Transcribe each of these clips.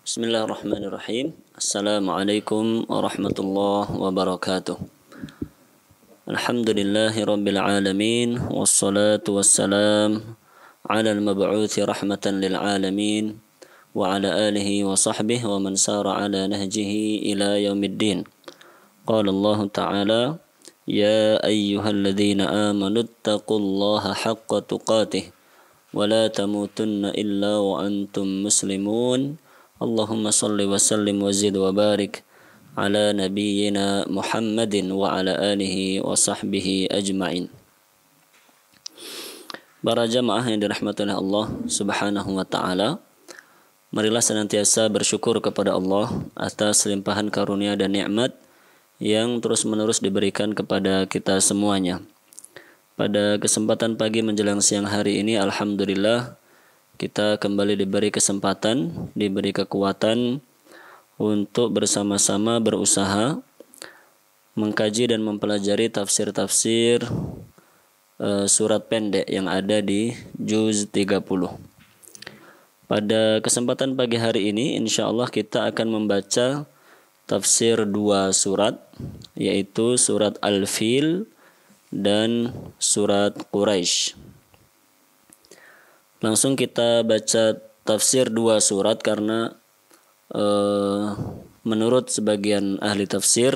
Bismillahirrahmanirrahim. Assalamualaikum warahmatullahi wabarakatuh. Alhamdulillahi rabbil alamin. Wassalatu wassalam ala al-mab'uthi rahmatan lil alamin. Wa ala alihi wa sahbihi wa man sara ala nahjihi ila yaumiddin. Qala Allah Ta'ala, Ya ayyuhalladzina amanu ittaqullaha haqqa tuqatih wa la tamutunna illa wa antum muslimun. Allahumma salli wa sallim wa zid wa barik ala nabiyyina Muhammadin wa ala alihi wa sahbihi ajma'in. Para jamaah yang dirahmati oleh Allah Subhanahu wa taala, marilah senantiasa bersyukur kepada Allah atas limpahan karunia dan nikmat yang terus-menerus diberikan kepada kita semuanya. Pada kesempatan pagi menjelang siang hari ini, alhamdulillah kita kembali diberi kesempatan, diberi kekuatan untuk bersama-sama berusaha mengkaji dan mempelajari tafsir-tafsir surat pendek yang ada di juz 30. Pada kesempatan pagi hari ini, insya Allah kita akan membaca tafsir dua surat, yaitu surat Al-Fil dan surat Quraisy. Langsung kita baca tafsir dua surat karena menurut sebagian ahli tafsir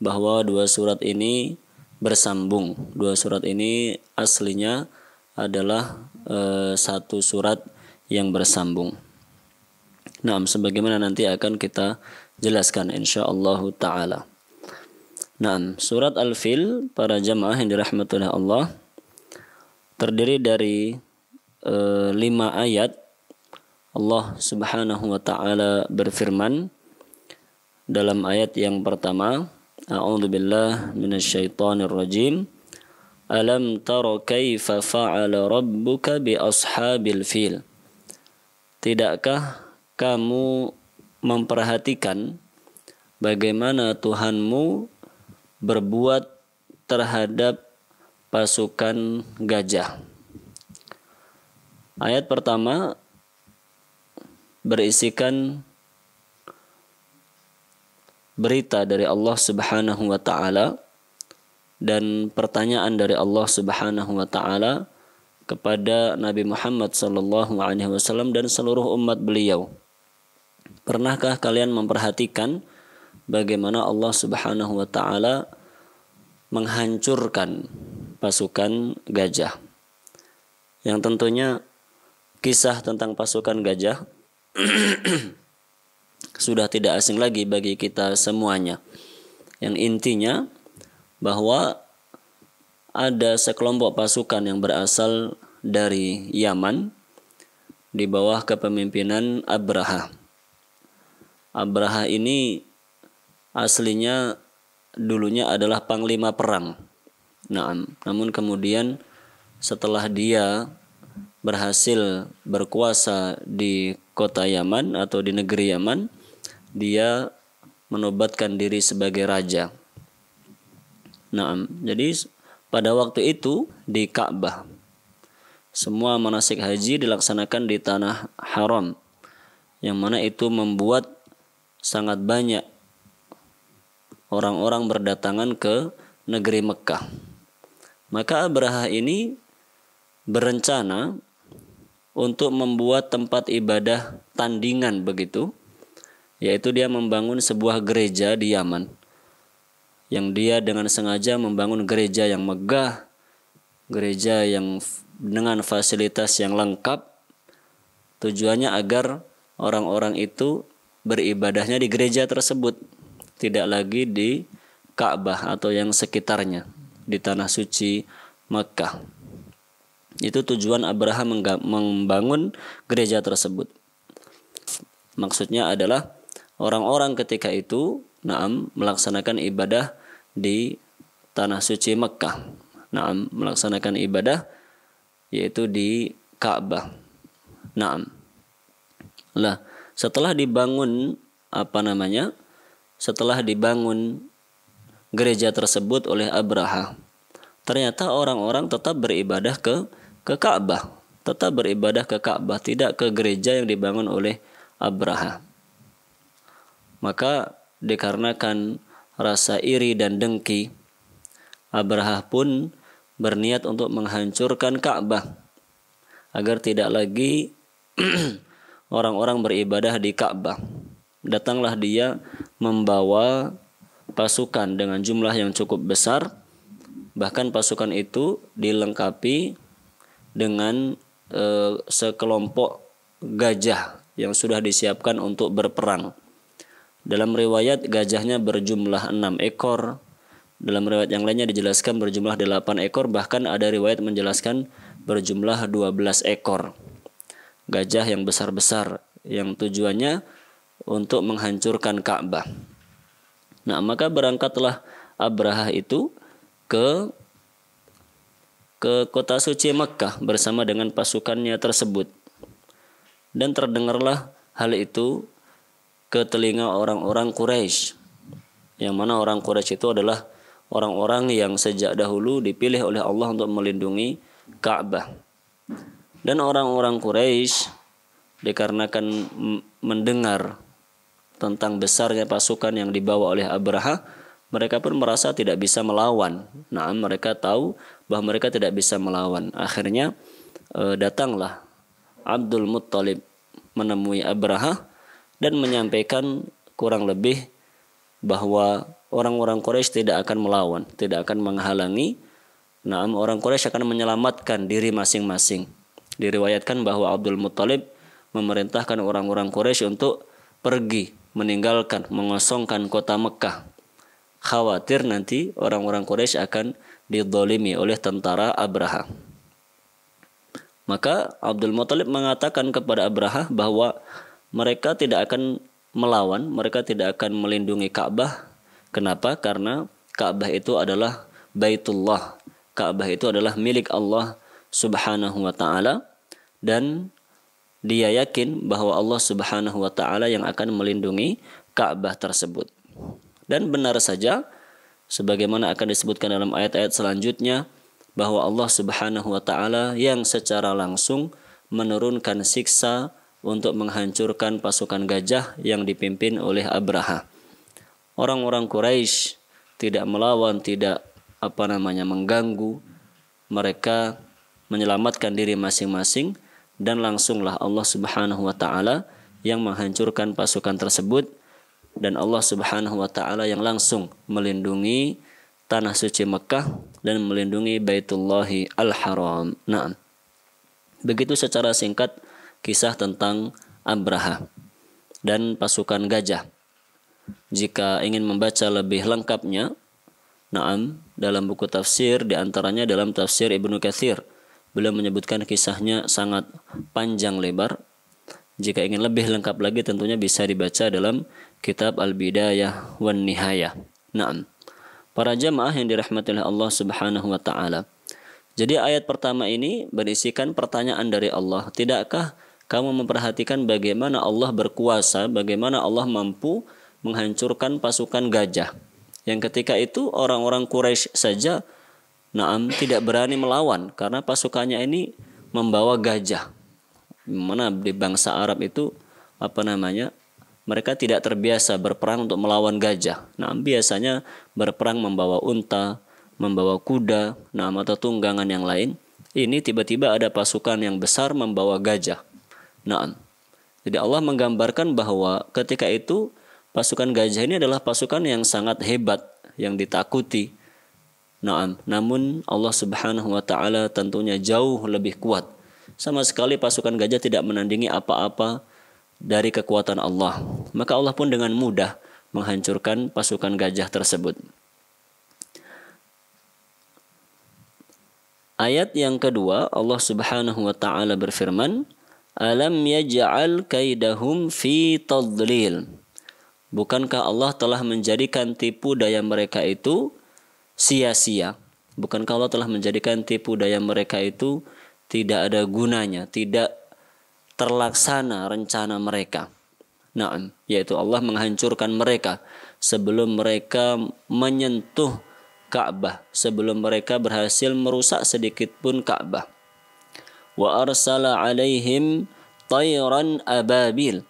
bahwa dua surat ini bersambung. Dua surat ini aslinya adalah satu surat yang bersambung. Nah, sebagaimana nanti akan kita jelaskan insyaallah ta'ala. Nah, surat Al-Fil, para jamaah yang dirahmati oleh Allah, terdiri dari 5 ayat. Allah Subhanahu wa taala berfirman dalam ayat yang pertama, A'udzubillahi minasyaitonir rajim. Alam tara kaifa fa'ala rabbuka bi ashabil fil. Tidakkah kamu memperhatikan bagaimana Tuhanmu berbuat terhadap pasukan gajah? Ayat pertama berisikan berita dari Allah Subhanahu wa taala dan pertanyaan dari Allah Subhanahu wa taala kepada Nabi Muhammad sallallahu alaihi wasallam dan seluruh umat beliau. Pernahkah kalian memperhatikan bagaimana Allah Subhanahu wa taala menghancurkan pasukan gajah? Yang tentunya kisah tentang pasukan gajah sudah tidak asing lagi bagi kita semuanya. Yang intinya bahwa ada sekelompok pasukan yang berasal dari Yaman di bawah kepemimpinan Abraha. Abraha ini aslinya dulunya adalah panglima perang. Namun kemudian setelah dia berhasil berkuasa di kota Yaman atau di negeri Yaman, dia menobatkan diri sebagai raja. Jadi pada waktu itu di Ka'bah, semua manasik haji dilaksanakan di tanah haram, yang mana itu membuat sangat banyak orang-orang berdatangan ke negeri Mekah. Maka Abraha ini berencana untuk membuat tempat ibadah tandingan begitu, yaitu dia membangun sebuah gereja di Yaman, yang dia dengan sengaja membangun gereja yang megah, gereja yang dengan fasilitas yang lengkap, tujuannya agar orang-orang itu beribadahnya di gereja tersebut, tidak lagi di Ka'bah atau yang sekitarnya, di tanah suci Makkah. Itu tujuan Abraham membangun gereja tersebut. Maksudnya adalah orang-orang ketika itu melaksanakan ibadah di tanah suci Mekah. Melaksanakan ibadah yaitu di Ka'bah. Setelah dibangun setelah dibangun gereja tersebut oleh Abraha, ternyata orang-orang tetap beribadah ke Ka'bah, tidak ke gereja yang dibangun oleh Abraha. Maka dikarenakan rasa iri dan dengki, Abrahah pun berniat untuk menghancurkan Ka'bah agar tidak lagi orang-orang beribadah di Ka'bah. Datanglah dia membawa pasukan dengan jumlah yang cukup besar. Bahkan pasukan itu dilengkapi dengan sekelompok gajah yang sudah disiapkan untuk berperang. Dalam riwayat gajahnya berjumlah 6 ekor. Dalam riwayat yang lainnya dijelaskan berjumlah 8 ekor. Bahkan ada riwayat menjelaskan berjumlah 12 ekor. Gajah yang besar-besar yang tujuannya untuk menghancurkan Ka'bah. Nah, maka berangkatlah Abrahah itu ke kota suci Mekkah bersama dengan pasukannya tersebut. Dan terdengarlah hal itu ke telinga orang-orang Quraisy, yang mana orang Quraisy itu adalah orang-orang yang sejak dahulu dipilih oleh Allah untuk melindungi Ka'bah. Dan orang-orang Quraisy dikarenakan mendengar tentang besarnya pasukan yang dibawa oleh Abrahah, mereka pun merasa tidak bisa melawan. Nah, mereka tahu bahwa mereka tidak bisa melawan. Akhirnya datanglah Abdul Muttalib menemui Abrahah dan menyampaikan kurang lebih bahwa orang-orang Quraisy tidak akan melawan, tidak akan menghalangi. Nah, orang Quraisy akan menyelamatkan diri masing-masing. Diriwayatkan bahwa Abdul Muttalib memerintahkan orang-orang Quraisy untuk pergi, meninggalkan, mengosongkan kota Mekkah. Khawatir nanti orang-orang Quraisy akan dizalimi oleh tentara Abrahah. Maka Abdul Muttalib mengatakan kepada Abrahah bahwa mereka tidak akan melawan, mereka tidak akan melindungi Ka'bah. Kenapa? Karena Ka'bah itu adalah Baitullah. Ka'bah itu adalah milik Allah Subhanahu wa ta'ala, dan dia yakin bahwa Allah Subhanahu wa ta'ala yang akan melindungi Ka'bah tersebut. Dan benar saja, sebagaimana akan disebutkan dalam ayat-ayat selanjutnya, bahwa Allah Subhanahu wa ta'ala yang secara langsung menurunkan siksa untuk menghancurkan pasukan gajah yang dipimpin oleh Abrahah. Orang-orang Quraisy tidak melawan, tidak mengganggu. Mereka menyelamatkan diri masing-masing, dan langsunglah Allah Subhanahu wa ta'ala yang menghancurkan pasukan tersebut, dan Allah Subhanahu wa ta'ala yang langsung melindungi tanah suci Mekkah dan melindungi Baitullahi Al-Haram. Nah, begitu secara singkat kisah tentang Abrahah dan pasukan gajah. Jika ingin membaca lebih lengkapnya, dalam buku tafsir, diantaranya dalam tafsir Ibnu Katsir, beliau menyebutkan kisahnya sangat panjang lebar. Jika ingin lebih lengkap lagi, tentunya bisa dibaca dalam kitab Al-Bidayah wan Nihayah. Para jamaah yang dirahmati oleh Allah Subhanahu wa ta'ala. Jadi ayat pertama ini berisikan pertanyaan dari Allah. Tidakkah kamu memperhatikan bagaimana Allah berkuasa, bagaimana Allah mampu menghancurkan pasukan gajah, yang ketika itu orang-orang Quraisy saja tidak berani melawan karena pasukannya ini membawa gajah. Mana di bangsa Arab itu mereka tidak terbiasa berperang untuk melawan gajah. Biasanya berperang membawa unta, membawa kuda, atau tunggangan yang lain. Ini tiba-tiba ada pasukan yang besar membawa gajah. Jadi Allah menggambarkan bahwa ketika itu pasukan gajah ini adalah pasukan yang sangat hebat, yang ditakuti. Namun Allah Subhanahu wa ta'ala tentunya jauh lebih kuat. Sama sekali pasukan gajah tidak menandingi apa-apa dari kekuatan Allah. Maka Allah pun dengan mudah menghancurkan pasukan gajah tersebut. Ayat yang kedua, Allah Subhanahu wa ta'ala berfirman, Alam yaj'al kaidahum fi tadlil. Bukankah Allah telah menjadikan tipu daya mereka itu sia-sia? Bukankah Allah telah menjadikan tipu daya mereka itu tidak ada gunanya, tidak terlaksana rencana mereka? Yaitu Allah menghancurkan mereka sebelum mereka menyentuh Ka'bah, sebelum mereka berhasil merusak sedikit pun Ka'bah. Wa arsala alaihim tayran ababil.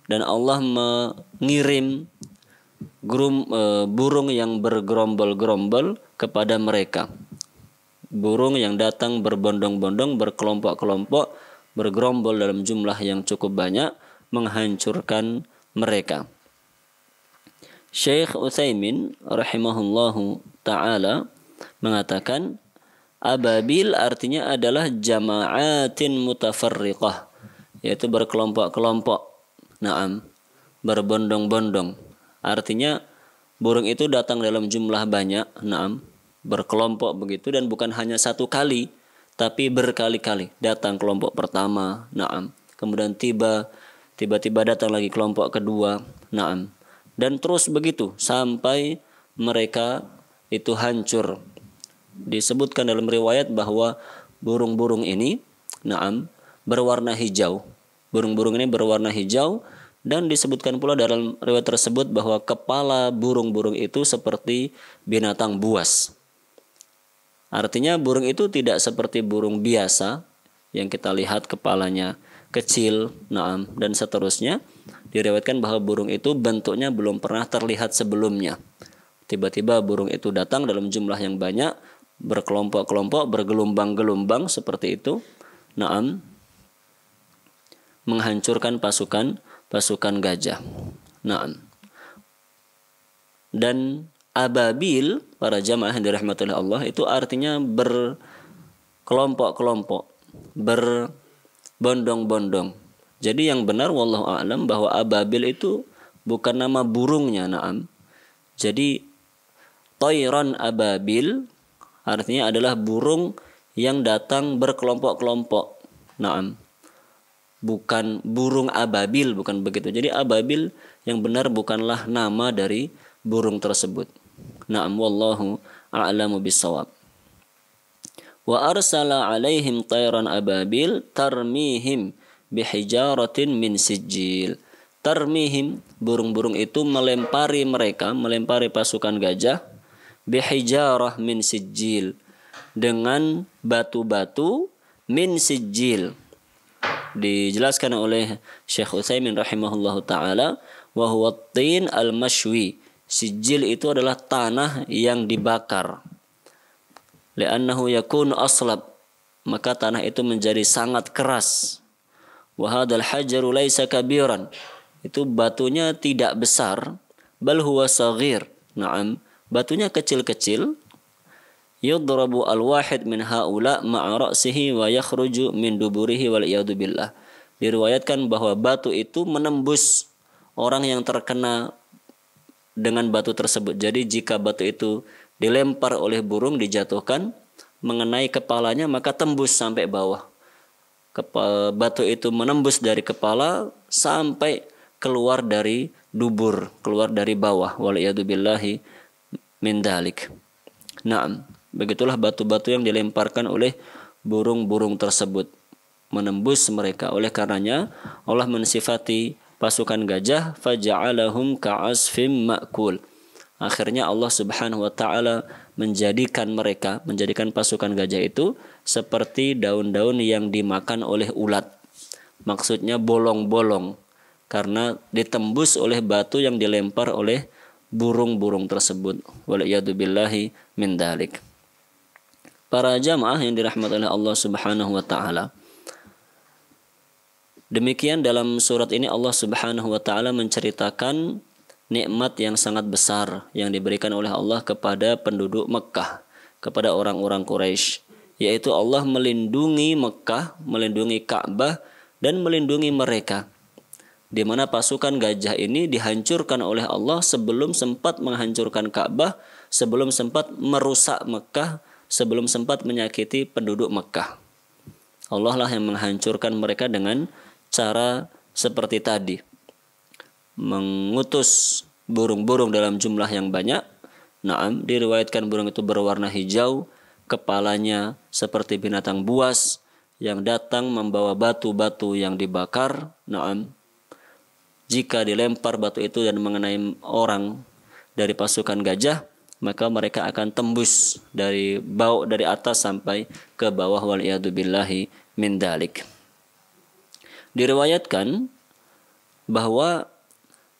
Dan Allah mengirim burung yang bergerombol-gerombol kepada mereka. Burung yang datang berbondong-bondong, berkelompok-kelompok, bergerombol dalam jumlah yang cukup banyak, menghancurkan mereka. Syekh Utsaimin rahimahullahu ta'ala mengatakan, ababil artinya adalah jama'atin mutafarriqah, yaitu berkelompok-kelompok. Naam, berbondong-bondong. Artinya burung itu datang dalam jumlah banyak, naam, berkelompok begitu, dan bukan hanya satu kali, tapi berkali-kali. Datang kelompok pertama, naam, kemudian tiba-tiba datang lagi kelompok kedua, naam, dan terus begitu sampai mereka itu hancur. Disebutkan dalam riwayat bahwa burung-burung ini, naam, berwarna hijau. Burung-burung ini berwarna hijau, dan disebutkan pula dalam riwayat tersebut bahwa kepala burung-burung itu seperti binatang buas. Artinya burung itu tidak seperti burung biasa yang kita lihat kepalanya kecil, naam, dan seterusnya. Diriwayatkan bahwa burung itu bentuknya belum pernah terlihat sebelumnya. Tiba-tiba burung itu datang dalam jumlah yang banyak, berkelompok-kelompok, bergelombang-gelombang seperti itu, naam, menghancurkan pasukan gajah. Naam. Dan ababil, para jamaah yang dirahmati oleh Allah, itu artinya berkelompok-kelompok, berbondong-bondong. Jadi yang benar wallahu a'lam bahwa ababil itu bukan nama burungnya, naam. Jadi toiron ababil artinya adalah burung yang datang berkelompok-kelompok. Naam. Bukan burung ababil, bukan begitu. Jadi ababil yang benar bukanlah nama dari burung tersebut. Na'am, wallahu a'lamu bissawab. Wa arsala alaihim tayran ababil tarmihim bihijaratin min sijil. Tarmihim, burung-burung itu melempari mereka, melempari pasukan gajah, bihijarah min sijil, dengan batu-batu min sijil. Dijelaskan oleh Syekh Utsaimin rahimahullahu ta'ala, wa huwa at-tin al-mashwi. Sijil itu adalah tanah yang dibakar. Li'annahu yakunu aslab, maka tanah itu menjadi sangat keras. Wa hadzal hajaru laisa kabiran, itu batunya tidak besar, bal huwa saghir. Naam, batunya kecil-kecil. Yudrabu al-wahid min haula ma'a ra'sihi wa yakhruju min duburihi wal iyadu billah. Diriwayatkan bahwa batu itu menembus orang yang terkena dengan batu tersebut. Jadi jika batu itu dilempar oleh burung, dijatuhkan, mengenai kepalanya, maka tembus sampai bawah. Batu itu menembus dari kepala sampai keluar dari dubur, keluar dari bawah. Wal iyadu billahi min dalik. Naam. Begitulah batu-batu yang dilemparkan oleh burung-burung tersebut, menembus mereka. Oleh karenanya Allah mensifati pasukan gajah, faja'alahum ka'asfim ma'kul. Akhirnya Allah Subhanahu wa taala menjadikan pasukan gajah itu seperti daun-daun yang dimakan oleh ulat. Maksudnya bolong-bolong, karena ditembus oleh batu yang dilempar oleh burung-burung tersebut. Waliyadu billahi min dalik. Para jamaah yang dirahmati oleh Allah Subhanahu wa taala. Demikian dalam surat ini Allah Subhanahu wa taala menceritakan nikmat yang sangat besar yang diberikan oleh Allah kepada penduduk Mekah, kepada orang-orang Quraisy, yaitu Allah melindungi Mekah, melindungi Ka'bah, dan melindungi mereka. Di mana pasukan gajah ini dihancurkan oleh Allah sebelum sempat menghancurkan Ka'bah, sebelum sempat merusak Mekah, sebelum sempat menyakiti penduduk Mekah. Allah lah yang menghancurkan mereka dengan cara seperti tadi. Mengutus burung-burung dalam jumlah yang banyak. Naam, diriwayatkan burung itu berwarna hijau, kepalanya seperti binatang buas yang datang membawa batu-batu yang dibakar. Naam. Jika dilempar batu itu dan mengenai orang dari pasukan gajah, maka mereka akan tembus dari atas sampai ke bawah, wal iyadu billahi min dalik. Diriwayatkan bahwa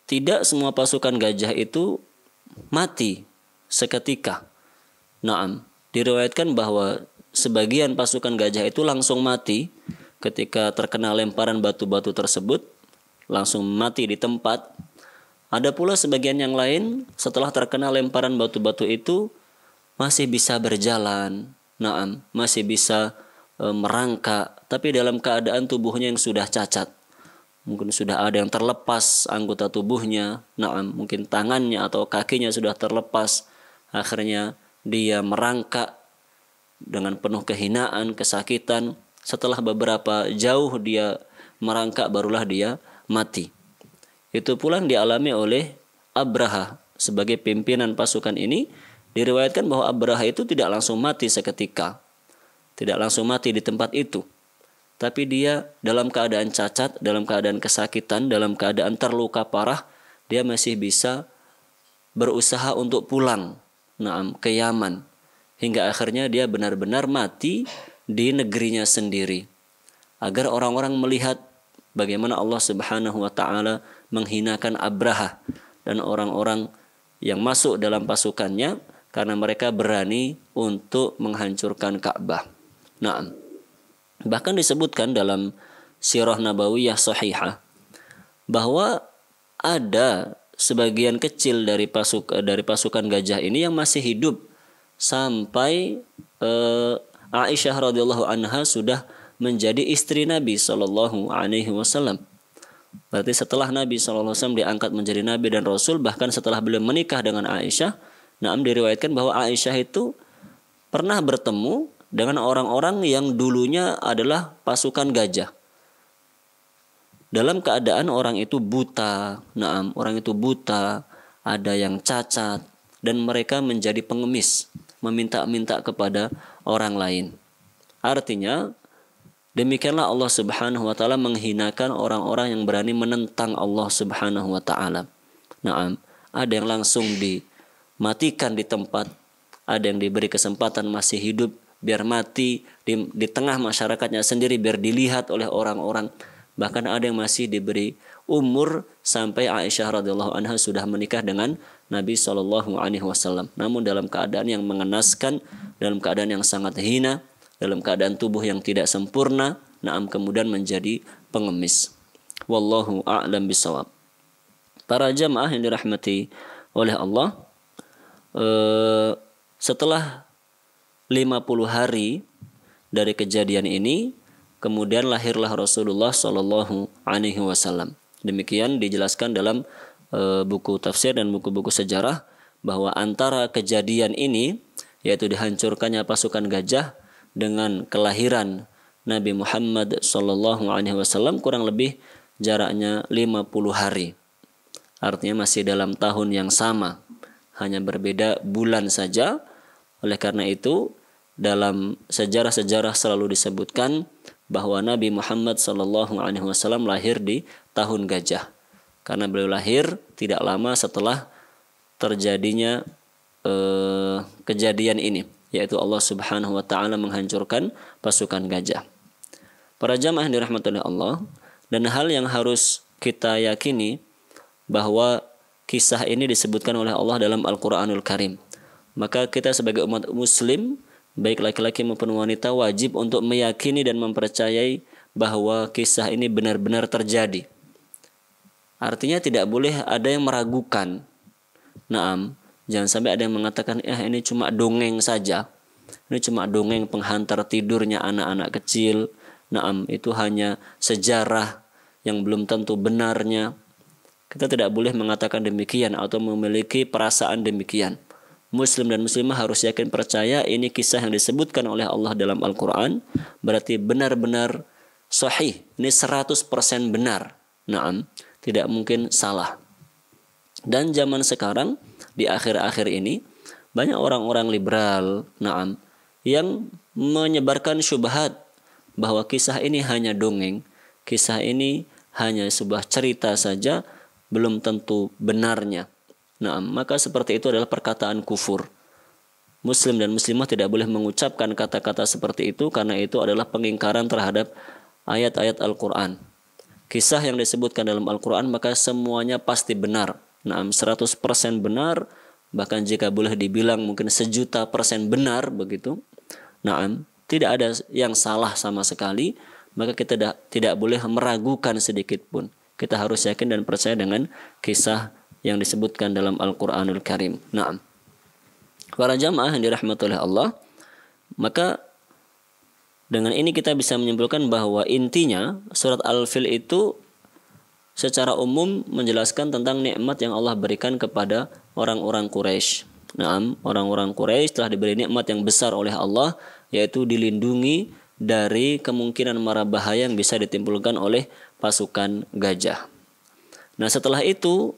tidak semua pasukan gajah itu mati seketika. Naam, diriwayatkan bahwa sebagian pasukan gajah itu langsung mati ketika terkena lemparan batu-batu tersebut, langsung mati di tempat. Ada pula sebagian yang lain setelah terkena lemparan batu-batu itu masih bisa berjalan, naam, masih bisa merangkak, tapi dalam keadaan tubuhnya yang sudah cacat. Mungkin sudah ada yang terlepas anggota tubuhnya, naam, mungkin tangannya atau kakinya sudah terlepas. Akhirnya dia merangkak dengan penuh kehinaan, kesakitan. Setelah beberapa jauh dia merangkak, barulah dia mati. Itu pula yang dialami oleh Abraha sebagai pimpinan pasukan ini. Diriwayatkan bahwa Abraha itu tidak langsung mati seketika, tidak langsung mati di tempat itu, tapi dia dalam keadaan cacat, dalam keadaan kesakitan, dalam keadaan terluka parah, dia masih bisa berusaha untuk pulang, naam, ke Yaman, hingga akhirnya dia benar-benar mati di negerinya sendiri. Agar orang-orang melihat bagaimana Allah Subhanahu wa taala menghinakan Abraha dan orang-orang yang masuk dalam pasukannya karena mereka berani untuk menghancurkan Ka'bah. Naam. Bahkan disebutkan dalam Sirah Nabawiyah Sahihah bahwa ada sebagian kecil dari pasukan gajah ini yang masih hidup sampai Aisyah radhiyallahu anha sudah menjadi istri Nabi Shallallahu Alaihi Wasallam. Berarti setelah Nabi Shallallahu Alaihi Wasallam diangkat menjadi Nabi dan Rasul, bahkan setelah beliau menikah dengan Aisyah, naam, diriwayatkan bahwa Aisyah itu pernah bertemu dengan orang-orang yang dulunya adalah pasukan gajah. Dalam keadaan orang itu buta, naam, orang itu buta, ada yang cacat, dan mereka menjadi pengemis, meminta-minta kepada orang lain. Artinya, demikianlah Allah Subhanahu wa taala menghinakan orang-orang yang berani menentang Allah Subhanahu wa taala. Naam, ada yang langsung dimatikan di tempat, ada yang diberi kesempatan masih hidup biar mati di tengah masyarakatnya sendiri biar dilihat oleh orang-orang. Bahkan ada yang masih diberi umur sampai Aisyah radhiyallahu anha sudah menikah dengan Nabi Shallallahu alaihi wasallam. Namun dalam keadaan yang mengenaskan, dalam keadaan yang sangat hina, dalam keadaan tubuh yang tidak sempurna, naam, kemudian menjadi pengemis. Wallahu a'lam bishawab. Para jamaah yang dirahmati oleh Allah, setelah 50 hari dari kejadian ini, kemudian lahirlah Rasulullah Shallallahu Alaihi Wasallam. Demikian dijelaskan dalam buku tafsir dan buku-buku sejarah bahwa antara kejadian ini, yaitu dihancurkannya pasukan gajah, dengan kelahiran Nabi Muhammad Shallallahu Alaihi Wasallam kurang lebih jaraknya 50 hari. Artinya masih dalam tahun yang sama, hanya berbeda bulan saja. Oleh karena itu, dalam sejarah-sejarah selalu disebutkan bahwa Nabi Muhammad SAW lahir di tahun gajah, karena beliau lahir tidak lama setelah terjadinya kejadian ini, yaitu Allah Subhanahu wa taala menghancurkan pasukan gajah. Para jamaah yang dirahmati oleh Allah, dan hal yang harus kita yakini bahwa kisah ini disebutkan oleh Allah dalam Al-Qur'anul Karim. Maka kita sebagai umat muslim, baik laki-laki maupun wanita, wajib untuk meyakini dan mempercayai bahwa kisah ini benar-benar terjadi. Artinya tidak boleh ada yang meragukan. Naam, jangan sampai ada yang mengatakan, ini cuma dongeng saja. Ini cuma dongeng penghantar tidurnya anak-anak kecil. Naam, itu hanya sejarah yang belum tentu benarnya. Kita tidak boleh mengatakan demikian atau memiliki perasaan demikian. Muslim dan muslimah harus yakin percaya ini kisah yang disebutkan oleh Allah dalam Al-Quran berarti benar-benar sahih. Ini 100% benar. Naam, tidak mungkin salah. Dan zaman sekarang di akhir-akhir ini banyak orang-orang liberal, naam, yang menyebarkan syubhat bahwa kisah ini hanya dongeng, kisah ini hanya sebuah cerita saja, belum tentu benarnya. Nah, maka seperti itu adalah perkataan kufur. Muslim dan muslimah tidak boleh mengucapkan kata-kata seperti itu karena itu adalah pengingkaran terhadap ayat-ayat Al-Quran. Kisah yang disebutkan dalam Al-Quran maka semuanya pasti benar. Nah, 100% benar, bahkan jika boleh dibilang mungkin 1.000.000% benar begitu. Naam, tidak ada yang salah sama sekali, maka kita tidak boleh meragukan sedikit pun. Kita harus yakin dan percaya dengan kisah yang disebutkan dalam Al-Qur'anul Karim. Naam. Para jamaah yang dirahmati oleh Allah, maka dengan ini kita bisa menyimpulkan bahwa intinya surat Al-Fil itu secara umum menjelaskan tentang nikmat yang Allah berikan kepada orang-orang Quraisy. Naam, orang-orang Quraisy telah diberi nikmat yang besar oleh Allah, yaitu dilindungi dari kemungkinan mara bahaya yang bisa ditimbulkan oleh pasukan gajah. Nah, setelah itu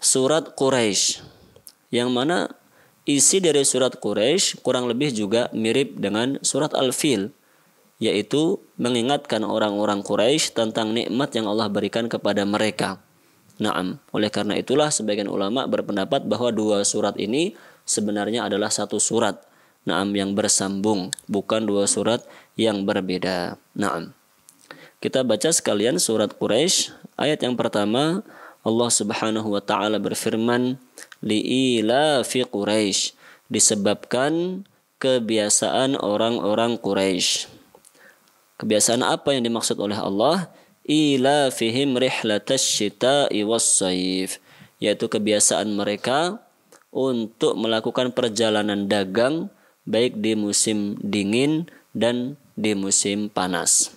surat Quraisy, yang mana isi dari surat Quraisy kurang lebih juga mirip dengan surat Al-Fil, yaitu mengingatkan orang-orang Quraisy tentang nikmat yang Allah berikan kepada mereka. Naam, oleh karena itulah sebagian ulama berpendapat bahwa dua surat ini sebenarnya adalah satu surat. Naam, yang bersambung, bukan dua surat yang berbeda. Naam. Kita baca sekalian surat Quraisy, ayat yang pertama. Allah Subhanahu wa taala berfirman, li'ilafi Quraisy, disebabkan kebiasaan orang-orang Quraisy. Kebiasaan apa yang dimaksud oleh Allah? Ila fihim rihlatash syita'i was-sayf, yaitu kebiasaan mereka untuk melakukan perjalanan dagang baik di musim dingin dan di musim panas.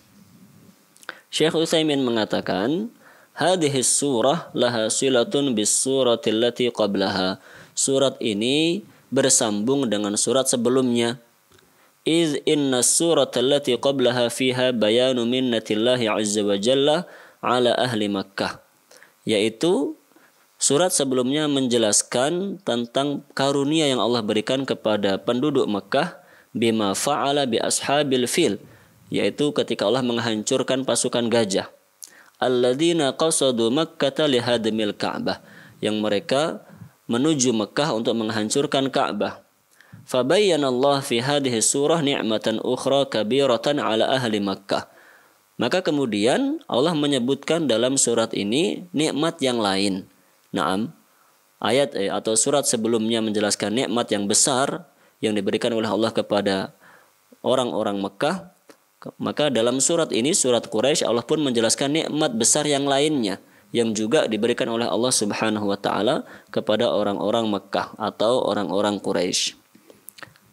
Syekh Utsaimin mengatakan, hadhihi surah laha silatun bis surati allati qablaha. Surat ini bersambung dengan surat sebelumnya. Iz inna surat allati qablaha fiha bayanu minnatillahi azza wa jalla ala ahli Makkah. Yaitu surat sebelumnya menjelaskan tentang karunia yang Allah berikan kepada penduduk Makkah bima fa'ala bi ashabil fil, yaitu ketika Allah menghancurkan pasukan gajah. Alladzina qasadu Makkata lihadmil Ka'bah, yang mereka menuju Makkah untuk menghancurkan Ka'bah. Fabayyana Allah fi hadhihi surah ni'matan ukhra kabiratan ala ahli Makkah. Maka kemudian Allah menyebutkan dalam surat ini nikmat yang lain. Naam, ayat atau surat sebelumnya menjelaskan nikmat yang besar yang diberikan oleh Allah kepada orang-orang Makkah. Maka dalam surat ini, surat Quraisy, Allah pun menjelaskan nikmat besar yang lainnya yang juga diberikan oleh Allah Subhanahu wa taala kepada orang-orang Makkah atau orang-orang Quraisy.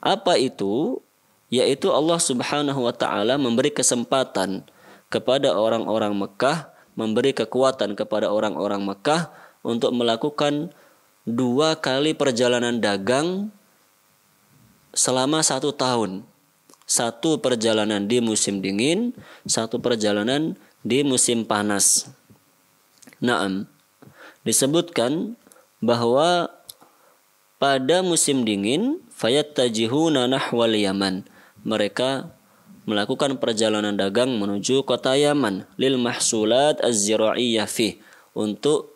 Apa itu? Yaitu Allah Subhanahu wa taala memberi kesempatan kepada orang-orang Makkah, memberi kekuatan kepada orang-orang Makkah untuk melakukan 2 kali perjalanan dagang selama 1 tahun. 1 perjalanan di musim dingin, 1 perjalanan di musim panas. Naam, disebutkan bahwa pada musim dingin fayattajihuna nahwal Yaman, mereka melakukan perjalanan dagang menuju kota Yaman lil mahsulat az-zira'iyyah fi, untuk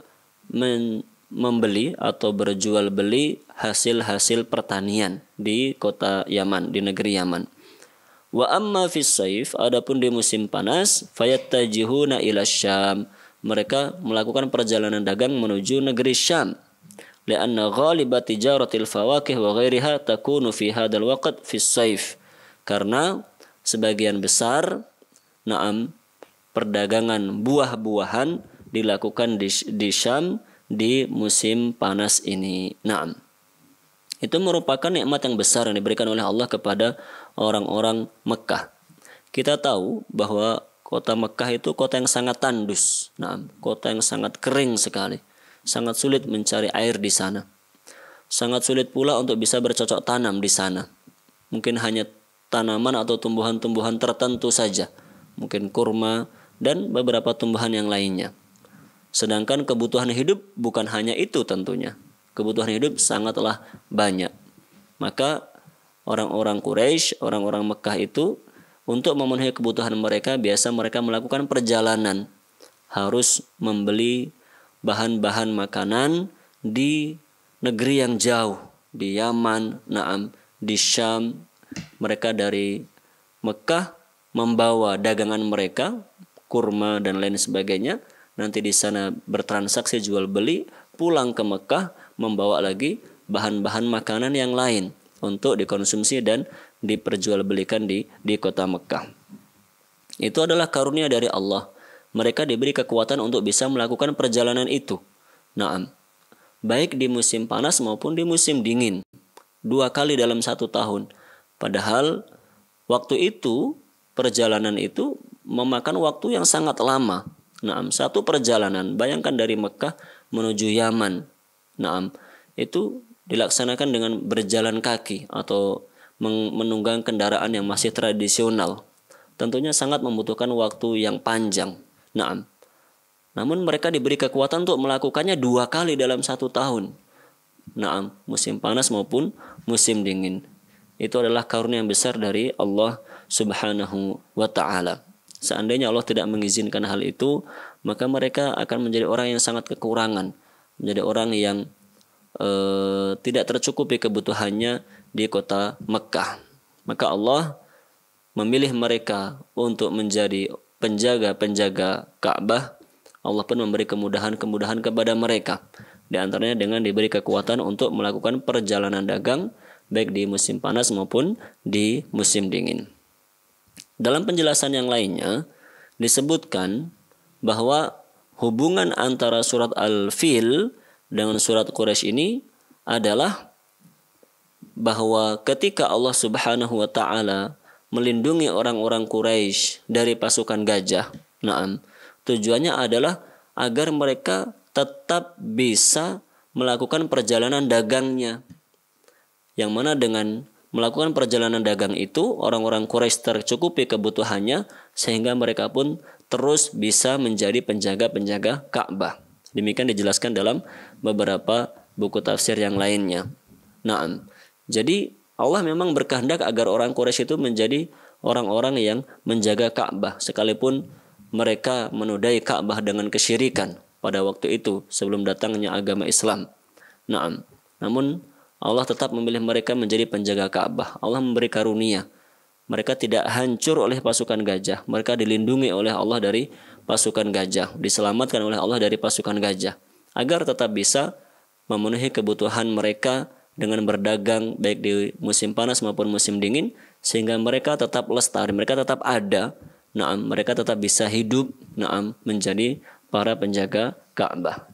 membeli atau berjual beli hasil-hasil pertanian di kota Yaman, di negeri Yaman. Wa amma fis saif, adapun di musim panas, fayattajihuna ila Syam, mereka melakukan perjalanan dagang menuju negeri Syam. Lianna ghalibat tijaratil fawakih wa ghairiha takunu fi hadzal waqt fi saif, karena sebagian besar perdagangan buah-buahan dilakukan di Syam di musim panas ini. Naam. Itu merupakan nikmat yang besar yang diberikan oleh Allah kepada orang-orang Mekah. Kita tahu bahwa kota Mekah itu kota yang sangat tandus. Naam, kota yang sangat kering sekali. Sangat sulit mencari air di sana. Sangat sulit pula untuk bisa bercocok tanam di sana. Mungkin hanya tanaman atau tumbuhan-tumbuhan tertentu saja. Mungkin kurma dan beberapa tumbuhan yang lainnya. Sedangkan kebutuhan hidup bukan hanya itu tentunya. Kebutuhan hidup sangatlah banyak. Maka orang-orang Quraisy, orang-orang Mekah itu untuk memenuhi kebutuhan mereka, biasa mereka melakukan perjalanan. Harus membeli bahan-bahan makanan di negeri yang jauh, di Yaman, di Syam. Mereka dari Mekah membawa dagangan mereka, kurma dan lain sebagainya. Nanti di sana bertransaksi jual beli, pulang ke Mekah membawa lagi bahan-bahan makanan yang lain untuk dikonsumsi dan diperjualbelikan di kota Mekah. Itu adalah karunia dari Allah. Mereka diberi kekuatan untuk bisa melakukan perjalanan itu. Naam. Baik di musim panas maupun di musim dingin. 2 kali dalam 1 tahun. Padahal waktu itu, perjalanan itu memakan waktu yang sangat lama. Naam, satu perjalanan, bayangkan dari Mekah menuju Yaman. Naam, itu dilaksanakan dengan berjalan kaki atau menunggang kendaraan yang masih tradisional. Tentunya sangat membutuhkan waktu yang panjang. Naam. Namun mereka diberi kekuatan untuk melakukannya 2 kali dalam 1 tahun. Naam, musim panas maupun musim dingin. Itu adalah karunia yang besar dari Allah Subhanahu wa ta'ala. Seandainya Allah tidak mengizinkan hal itu, maka mereka akan menjadi orang yang sangat kekurangan. Menjadi orang yang tidak tercukupi kebutuhannya di kota Mekah. Maka Allah memilih mereka untuk menjadi penjaga-penjaga Ka'bah. Allah pun memberi kemudahan-kemudahan kepada mereka. Di antaranya dengan diberi kekuatan untuk melakukan perjalanan dagang baik di musim panas maupun di musim dingin. Dalam penjelasan yang lainnya disebutkan bahwa hubungan antara surat Al-Fil dengan surat Quraisy ini adalah bahwa ketika Allah Subhanahu wa ta'ala melindungi orang-orang Quraisy dari pasukan gajah, tujuannya adalah agar mereka tetap bisa melakukan perjalanan dagangnya. Yang mana dengan melakukan perjalanan dagang itu, orang-orang Quraisy tercukupi kebutuhannya sehingga mereka pun terus bisa menjadi penjaga-penjaga Ka'bah. Demikian dijelaskan dalam beberapa buku tafsir yang lainnya. Jadi Allah memang berkehendak agar orang Quraisy itu menjadi orang-orang yang menjaga Ka'bah sekalipun mereka menodai Ka'bah dengan kesyirikan pada waktu itu sebelum datangnya agama Islam. Namun Allah tetap memilih mereka menjadi penjaga Ka'bah. Allah memberi karunia. Mereka tidak hancur oleh pasukan gajah. Mereka dilindungi oleh Allah dari pasukan gajah. Diselamatkan oleh Allah dari pasukan gajah. Agar tetap bisa memenuhi kebutuhan mereka dengan berdagang baik di musim panas maupun musim dingin. Sehingga mereka tetap lestari. Mereka tetap ada. Mereka tetap bisa hidup. Menjadi para penjaga Ka'bah.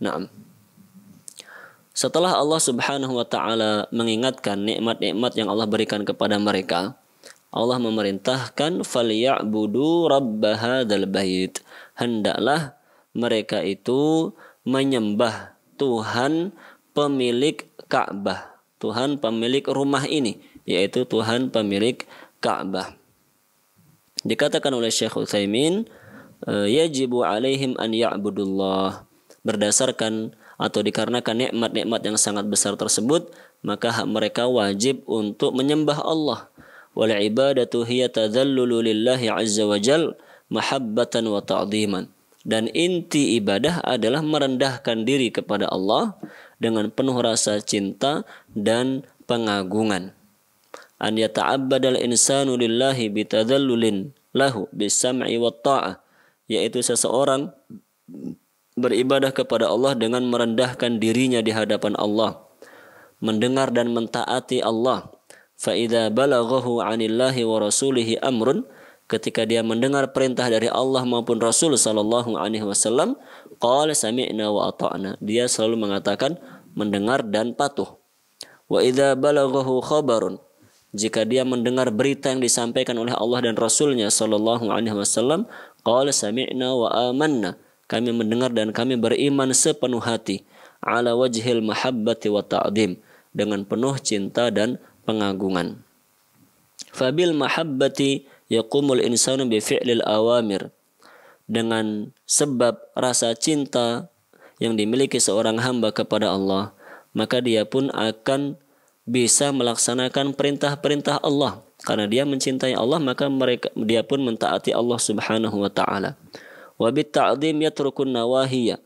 Setelah Allah Subhanahu wa ta'ala mengingatkan nikmat-nikmat yang Allah berikan kepada mereka, Allah memerintahkan فَلْيَعْبُدُوا رَبَّ هَذَا الْبَيْتِ. Hendaklah mereka itu menyembah Tuhan pemilik Ka'bah, Tuhan pemilik rumah ini, yaitu Tuhan pemilik Ka'bah. Dikatakan oleh Syekh Utsaimin, yajibu alaihim an ya'budullah. Berdasarkan atau dikarenakan nikmat-nikmat yang sangat besar tersebut, maka mereka wajib untuk menyembah Allah. Wal ibadatu hiya tadhallulu lillahi azza wa jal mahabbatan wa ta'dhiman. Dan inti ibadah adalah merendahkan diri kepada Allah dengan penuh rasa cinta dan pengagungan. An yata'abbadal insanu lillahi bitadhallulin lahu bisam'i wa ta'ah, yaitu seseorang beribadah kepada Allah dengan merendahkan dirinya di hadapan Allah, mendengar dan mentaati Allah. فَإِذَا بَلَغَهُ عَنِ اللَّهِ وَرَسُولِهِ أَمْرٌ. Ketika dia mendengar perintah dari Allah maupun Rasul sallallahu alaihi wasallam, qala sami'na wa ata'na. Dia selalu mengatakan mendengar dan patuh. Wa idza balaghahu khabarun. Jika dia mendengar berita yang disampaikan oleh Allah dan Rasulnya sallallahu alaihi wasallam, qala sami'na wa amanna. Kami mendengar dan kami beriman sepenuh hati. Ala wajhil mahabbati wa ta'dim. Dengan penuh cinta dan pengagungan. Fabil mahabbati yaqumul insanu bi fi'lil awamir. Dengan sebab rasa cinta yang dimiliki seorang hamba kepada Allah, maka dia pun akan bisa melaksanakan perintah-perintah Allah. Karena dia mencintai Allah, maka dia pun mentaati Allah Subhanahu wa ta'ala. Wa bit ta'dhim yatrukun nawahiyya.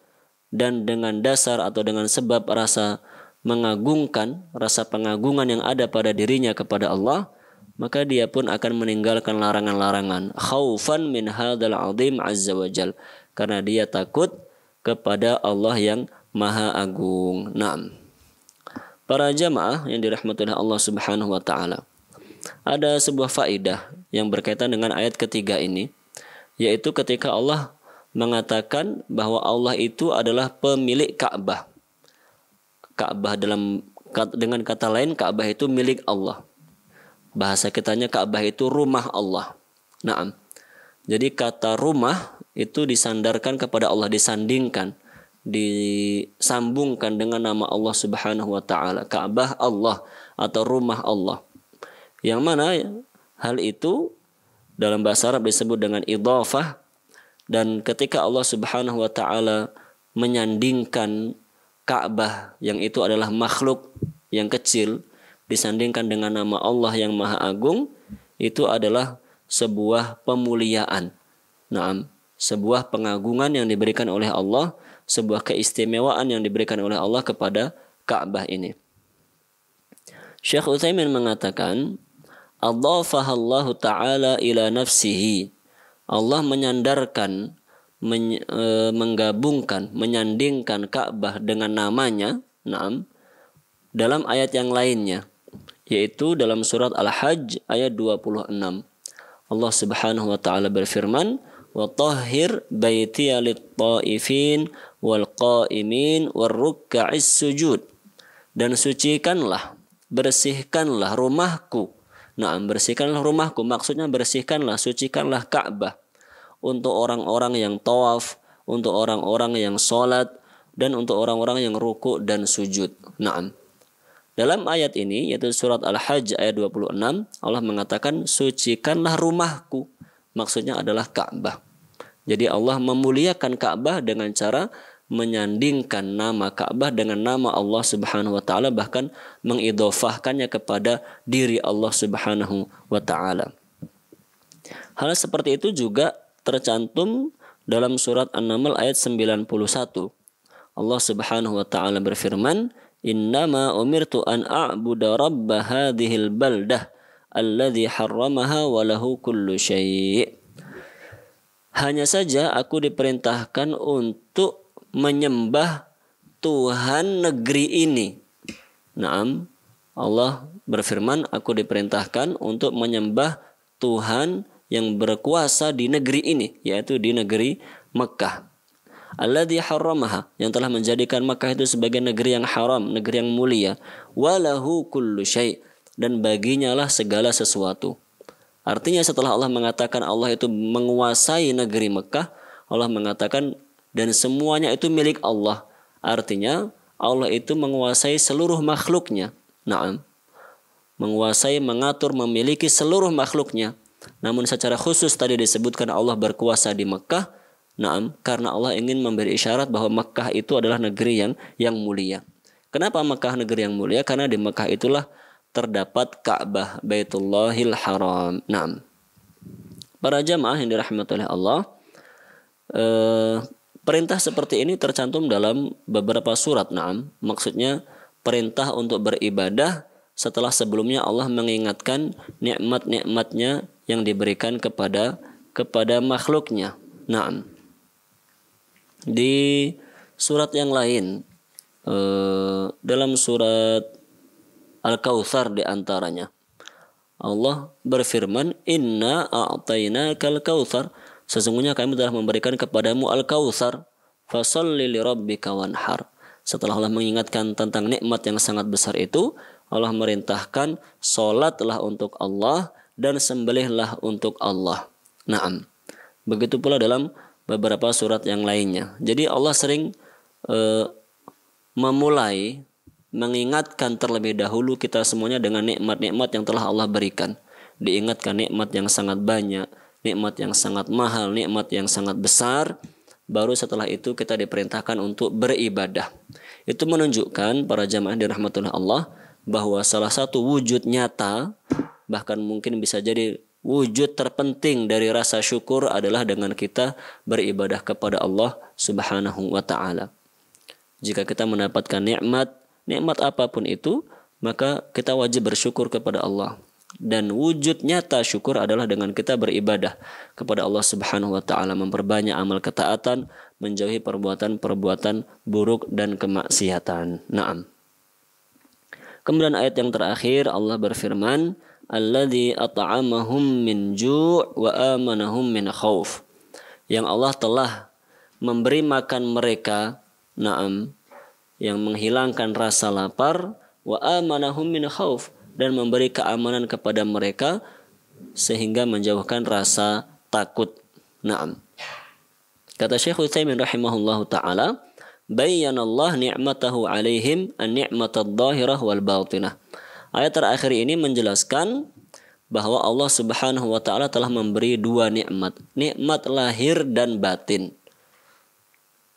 Dan dengan dasar atau dengan sebab rasa mengagungkan, rasa pengagungan yang ada pada dirinya kepada Allah, maka dia pun akan meninggalkan larangan-larangan. Khaufan min hadzal 'azim azza wajal. Karena dia takut kepada Allah yang Maha Agung. Naam. Para jamaah yang dirahmati oleh Allah Subhanahu wa taala. Ada sebuah faedah yang berkaitan dengan ayat ketiga ini, yaitu ketika Allah mengatakan bahwa Allah itu adalah pemilik Ka'bah. Ka'bah dengan kata lain, Ka'bah itu milik Allah. Bahasa kitanya Ka'bah itu rumah Allah. Naam. Jadi kata rumah itu disandarkan kepada Allah, disandingkan, disambungkan dengan nama Allah Subhanahu wa taala. Ka'bah Allah atau rumah Allah. Yang mana hal itu dalam bahasa Arab disebut dengan idhafah, dan ketika Allah Subhanahu wa taala menyandingkan Ka'bah yang itu adalah makhluk yang kecil disandingkan dengan nama Allah yang Maha Agung, itu adalah sebuah pemuliaan. Naam, sebuah pengagungan yang diberikan oleh Allah, sebuah keistimewaan yang diberikan oleh Allah kepada Ka'bah ini. Syekh Utsaimin mengatakan, Adhafahallahu ta'ala ila nafsihi. Allah menyandarkan, menggabungkan, menyandingkan Ka'bah dengan namanya, naam, dalam ayat yang lainnya, yaitu dalam surat Al-Hajj ayat 26. Allah Subhanahu wa taala berfirman, "Wa tahhir baitiya lit-taifin wal qa'imin war ruk'is sujud." Dan sucikanlah, bersihkanlah rumahku. Naam, bersihkanlah rumahku, maksudnya bersihkanlah, sucikanlah Ka'bah untuk orang-orang yang tawaf, untuk orang-orang yang salat, dan untuk orang-orang yang ruku' dan sujud. Naam. Dalam ayat ini, yaitu surat Al-Hajj ayat 26, Allah mengatakan, sucikanlah rumahku. Maksudnya adalah Ka'bah. Jadi Allah memuliakan Ka'bah dengan cara menyandingkan nama Ka'bah dengan nama Allah Subhanahu wa taala, bahkan mengidhofahkannya kepada diri Allah Subhanahu wa taala. Hal seperti itu juga tercantum dalam surat An-Naml ayat 91. Allah Subhanahu wa taala berfirman, "Innama umirtu an a'budu rabb hadhil baldah alladzi harramaha wa lahu kullu syai'." Hanya saja aku diperintahkan untuk menyembah Tuhan negeri ini. Naam, Allah berfirman, aku diperintahkan untuk menyembah Tuhan yang berkuasa di negeri ini, yaitu di negeri Mekah. Alladzi harramaha, yang telah menjadikan Makkah itu sebagai negeri yang haram, negeri yang mulia. Walahu kullu syai', dan baginya lah segala sesuatu. Artinya setelah Allah mengatakan Allah itu menguasai negeri Mekah, Allah mengatakan dan semuanya itu milik Allah. Artinya Allah itu menguasai seluruh makhluknya. Naam. Menguasai, mengatur, memiliki seluruh makhluknya. Namun secara khusus tadi disebutkan Allah berkuasa di Mekah. Naam, karena Allah ingin memberi isyarat bahwa Mekah itu adalah negeri yang mulia. Kenapa Mekah negeri yang mulia? Karena di Mekah itulah terdapat Ka'bah, Baitullahil Haram. Naam. Para jamaah yang dirahmati oleh Allah, perintah seperti ini tercantum dalam beberapa surat. Naam, maksudnya perintah untuk beribadah setelah sebelumnya Allah mengingatkan nikmat-nikmatnya yang diberikan kepada makhluknya. Naam. Di surat yang lain, dalam surat Al-Kautsar di antaranya, Allah berfirman, "Inna a'tainakal kautsar." Sesungguhnya kami telah memberikan kepadamu Al-Kautsar, fasholli lirabbika wanhar. Setelah Allah mengingatkan tentang nikmat yang sangat besar itu, Allah merintahkan salatlah untuk Allah dan sembelihlah untuk Allah. Naam. Begitu pula dalam beberapa surat yang lainnya. Jadi Allah sering memulai mengingatkan terlebih dahulu kita semuanya dengan nikmat-nikmat yang telah Allah berikan. Diingatkan nikmat yang sangat banyak, nikmat yang sangat mahal, nikmat yang sangat besar. Baru setelah itu kita diperintahkan untuk beribadah. Itu menunjukkan para jamaah dirahmati Allah bahwa salah satu wujud nyata, bahkan mungkin bisa jadi wujud terpenting dari rasa syukur adalah dengan kita beribadah kepada Allah Subhanahu wa taala. Jika kita mendapatkan nikmat apapun itu, maka kita wajib bersyukur kepada Allah. Dan wujud nyata syukur adalah dengan kita beribadah kepada Allah Subhanahu wa taala, memperbanyak amal ketaatan, menjauhi perbuatan-perbuatan buruk dan kemaksiatan. Naam. Kemudian ayat yang terakhir Allah berfirman, alladzi at'amahum min ju' wa amanahum min khauf. Yang Allah telah memberi makan mereka, na'am, yang menghilangkan rasa lapar, wa amanahum min khauf, dan memberi keamanan kepada mereka sehingga menjauhkan rasa takut. Na'am. Kata Syekh Utsaimin rahimahullahu taala, bayyanallah ni'matahu alaihim an-ni'matad dhahirah wal batinah. Ayat terakhir ini menjelaskan bahwa Allah Subhanahu wa taala telah memberi dua nikmat, nikmat lahir dan batin.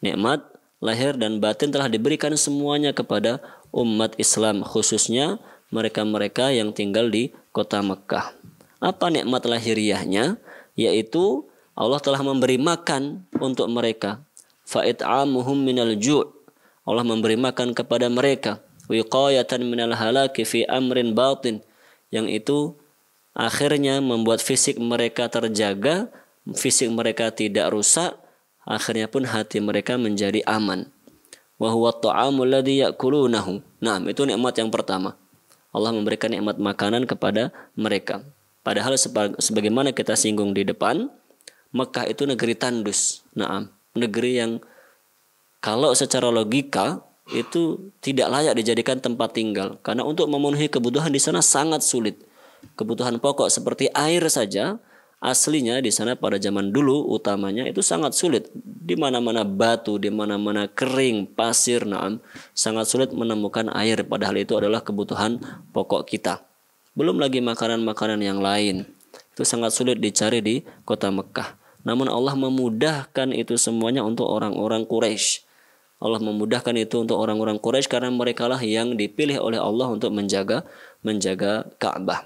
Nikmat lahir dan batin telah diberikan semuanya kepada umat Islam, khususnya mereka-mereka yang tinggal di kota Mekah. Apa nikmat lahiriahnya? Yaitu Allah telah memberi makan untuk mereka. Fa'it'amuhum minal ju'. Allah memberi makan kepada mereka. Wiqayatan minal halaki fi amrin batin. Yang itu akhirnya membuat fisik mereka terjaga, fisik mereka tidak rusak, akhirnya pun hati mereka menjadi aman. Wa huwa at-ta'amul ladzi ya'kulunahu. Nah, itu nikmat yang pertama. Allah memberikan nikmat makanan kepada mereka. Padahal sebagaimana kita singgung di depan, Mekah itu negeri tandus. Nah, negeri yang kalau secara logika itu tidak layak dijadikan tempat tinggal. Karena untuk memenuhi kebutuhan di sana sangat sulit. Kebutuhan pokok seperti air saja aslinya di sana pada zaman dulu utamanya itu sangat sulit. Di mana-mana batu, di mana-mana kering, pasir, sangat sulit menemukan air. Padahal itu adalah kebutuhan pokok kita. Belum lagi makanan-makanan yang lain. Itu sangat sulit dicari di kota Mekah. Namun Allah memudahkan itu semuanya untuk orang-orang Quraisy. Allah memudahkan itu untuk orang-orang Quraisy karena merekalah yang dipilih oleh Allah untuk menjaga Ka'bah.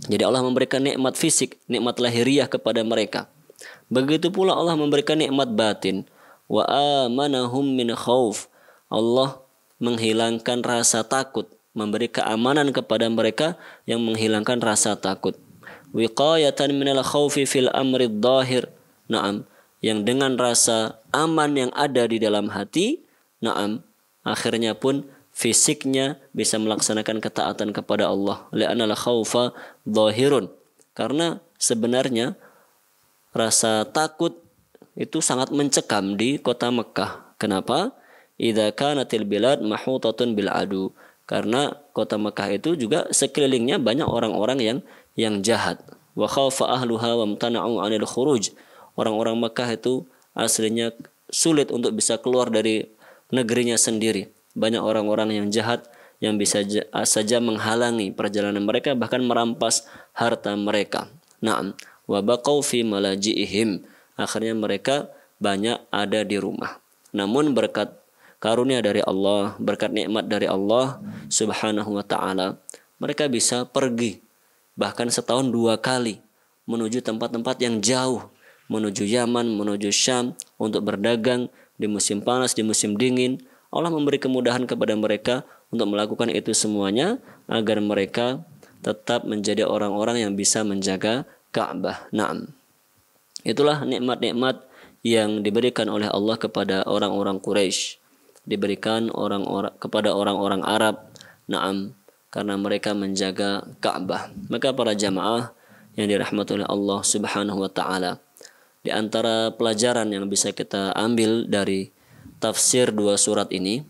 Jadi Allah memberikan nikmat fisik, nikmat lahiriah kepada mereka. Begitu pula Allah memberikan nikmat batin. Wa amanahum min khauf. Allah menghilangkan rasa takut, memberi keamanan kepada mereka yang menghilangkan rasa takut. Wiqayatan minal khaufi fil amri dhahir. Naam, yang dengan rasa aman yang ada di dalam hati, akhirnya pun fisiknya bisa melaksanakan ketaatan kepada Allah. Li'anal khaufa dhahirun. Karena sebenarnya rasa takut itu sangat mencekam di kota Mekah. Kenapa? Idza kanatil bilad mahutatun bil adu. Karena kota Mekah itu juga sekelilingnya banyak orang-orang yang jahat. Wa khafa ahluha wa mtana'u 'anil khuruj. Orang-orang Mekah itu aslinya sulit untuk bisa keluar dari negerinya sendiri. Banyak orang-orang yang jahat yang bisa saja menghalangi perjalanan mereka, bahkan merampas harta mereka. Na'am, wa baqau fi malaji'ihim. Akhirnya mereka banyak ada di rumah. Namun berkat karunia dari Allah, berkat nikmat dari Allah Subhanahu wa taala, mereka bisa pergi bahkan setahun 2 kali menuju tempat-tempat yang jauh, menuju Yaman, menuju Syam untuk berdagang di musim panas, di musim dingin. Allah memberi kemudahan kepada mereka untuk melakukan itu semuanya agar mereka tetap menjadi orang-orang yang bisa menjaga Ka'bah. Naam. Itulah nikmat-nikmat yang diberikan oleh Allah kepada orang-orang Quraisy, diberikan kepada orang-orang Arab. Naam, karena mereka menjaga Ka'bah. Maka para jamaah yang dirahmati oleh Allah Subhanahu wa taala, di antara pelajaran yang bisa kita ambil dari tafsir 2 surat ini,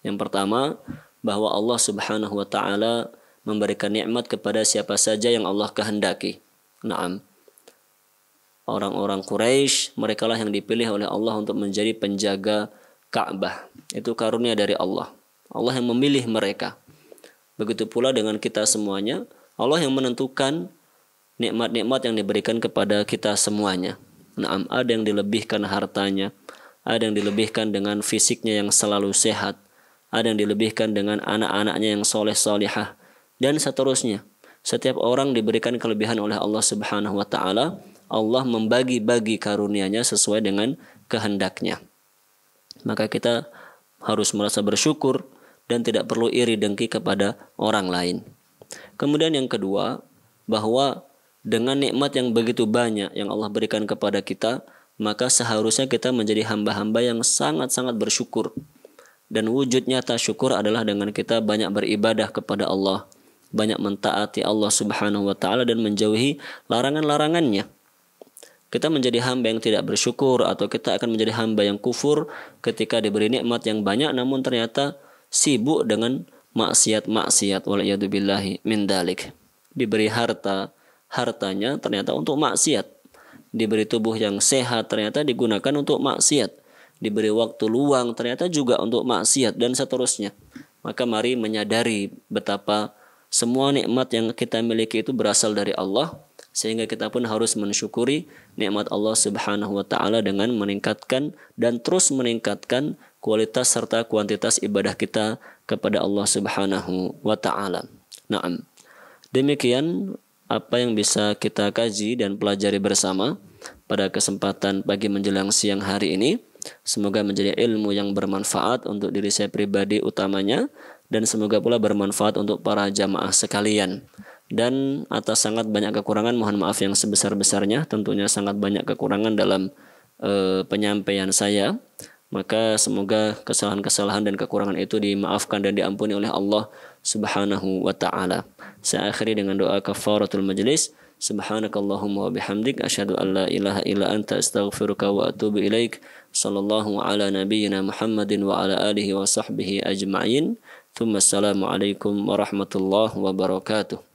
yang pertama, bahwa Allah Subhanahu wa taala memberikan nikmat kepada siapa saja yang Allah kehendaki. Naam. Orang-orang Quraisy, merekalah yang dipilih oleh Allah untuk menjadi penjaga Ka'bah. Itu karunia dari Allah. Allah yang memilih mereka. Begitu pula dengan kita semuanya, Allah yang menentukan nikmat-nikmat yang diberikan kepada kita semuanya. Naam, ada yang dilebihkan hartanya, ada yang dilebihkan dengan fisiknya yang selalu sehat, ada yang dilebihkan dengan anak-anaknya yang soleh-solihah, dan seterusnya. Setiap orang diberikan kelebihan oleh Allah Subhanahu wa taala. Allah membagi-bagi karunia-Nya sesuai dengan kehendaknya. Maka kita harus merasa bersyukur dan tidak perlu iri dengki kepada orang lain. Kemudian yang kedua, bahwa dengan nikmat yang begitu banyak yang Allah berikan kepada kita, maka seharusnya kita menjadi hamba-hamba yang sangat-sangat bersyukur. Dan wujud nyata syukur adalah dengan kita banyak beribadah kepada Allah, banyak mentaati Allah Subhanahu wa taala dan menjauhi larangan-larangannya. Kita menjadi hamba yang tidak bersyukur, atau kita akan menjadi hamba yang kufur ketika diberi nikmat yang banyak namun ternyata sibuk dengan maksiat-maksiat, waliyadzubillahi min dalik. Diberi hartanya ternyata untuk maksiat. Diberi tubuh yang sehat ternyata digunakan untuk maksiat. Diberi waktu luang ternyata juga untuk maksiat, dan seterusnya. Maka mari menyadari betapa semua nikmat yang kita miliki itu berasal dari Allah, sehingga kita pun harus mensyukuri nikmat Allah Subhanahu wa taala dengan meningkatkan dan terus meningkatkan kualitas serta kuantitas ibadah kita kepada Allah Subhanahu wa taala. Naam. Demikian apa yang bisa kita kaji dan pelajari bersama pada kesempatan pagi menjelang siang hari ini. Semoga menjadi ilmu yang bermanfaat untuk diri saya pribadi utamanya, dan semoga pula bermanfaat untuk para jamaah sekalian. Dan atas sangat banyak kekurangan, mohon maaf yang sebesar-besarnya. Tentunya sangat banyak kekurangan dalam penyampaian saya. Maka semoga kesalahan-kesalahan dan kekurangan itu dimaafkan dan diampuni oleh Allah Subhanahu wa taala. Saya akhiri dengan doa kafaratul majlis. Subhanakallahumma wa bihamdik asyhadu an la ilaha illa anta astaghfiruka wa atubu ilaik. Sallallahu ala nabiyyina Muhammadin wa ala alihi wa sahbihi ajma'in. Tsumma assalamu alaikum warahmatullahi wabarakatuh.